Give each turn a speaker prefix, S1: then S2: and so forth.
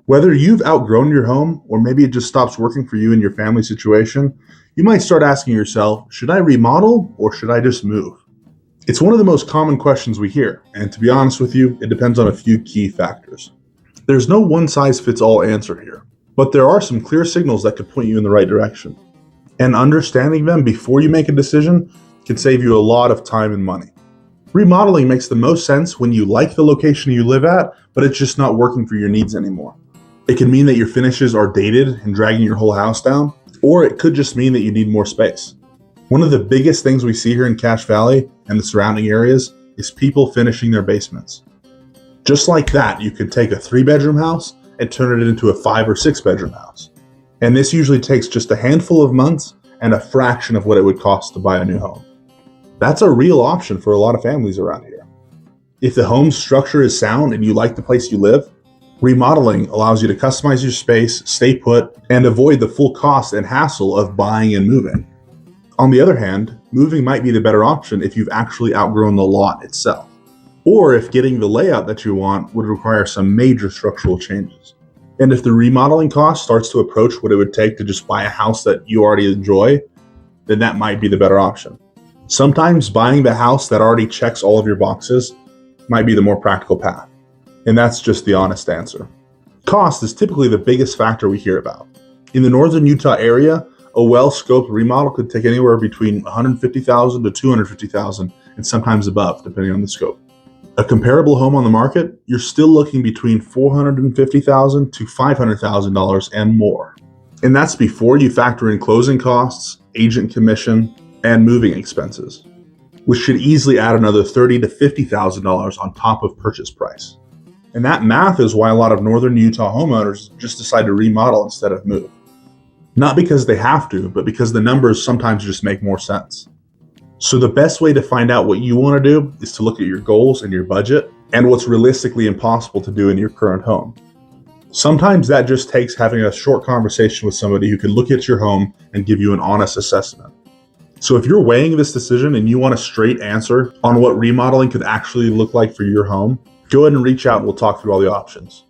S1: Whether you've outgrown your home or maybe it just stops working for you and your family situation, you might start asking yourself, should I remodel or should I just move? It's one of the most common questions we hear, and to be honest with you, it depends on a few key factors. There's no one size fits all answer here, but there are some clear signals that could point you in the right direction. And understanding them before you make a decision can save you a lot of time and money. Remodeling makes the most sense when you like the location you live at, but it's just not working for your needs anymore. It can mean that your finishes are dated and dragging your whole house down, or it could just mean that you need more space. One of the biggest things we see here in Cache Valley and the surrounding areas is people finishing their basements. Just like that, you could take a 3-bedroom house and turn it into a 5 or 6-bedroom house. And this usually takes just a handful of months and a fraction of what it would cost to buy a new home. That's a real option for a lot of families around here. If the home's structure is sound and you like the place you live, remodeling allows you to customize your space, stay put, and avoid the full cost and hassle of buying and moving. On the other hand, moving might be the better option if you've actually outgrown the lot itself, or if getting the layout that you want would require some major structural changes. And if the remodeling cost starts to approach what it would take to just buy a house that you already enjoy, then that might be the better option. Sometimes buying the house that already checks all of your boxes might be the more practical path. And that's just the honest answer. Cost is typically the biggest factor we hear about. In the Northern Utah area, a well-scoped remodel could take anywhere between $150,000 to $250,000 and sometimes above, depending on the scope. A comparable home on the market, you're still looking between $450,000 to $500,000 and more. And that's before you factor in closing costs, agent commission, and moving expenses, which should easily add another $30,000 to $50,000 on top of purchase price. And that math is why a lot of Northern Utah homeowners just decide to remodel instead of move. Not because they have to, but because the numbers sometimes just make more sense. So the best way to find out what you want to do is to look at your goals and your budget and what's realistically impossible to do in your current home. Sometimes that just takes having a short conversation with somebody who can look at your home and give you an honest assessment. So if you're weighing this decision and you want a straight answer on what remodeling could actually look like for your home, go ahead and reach out and we'll talk through all the options.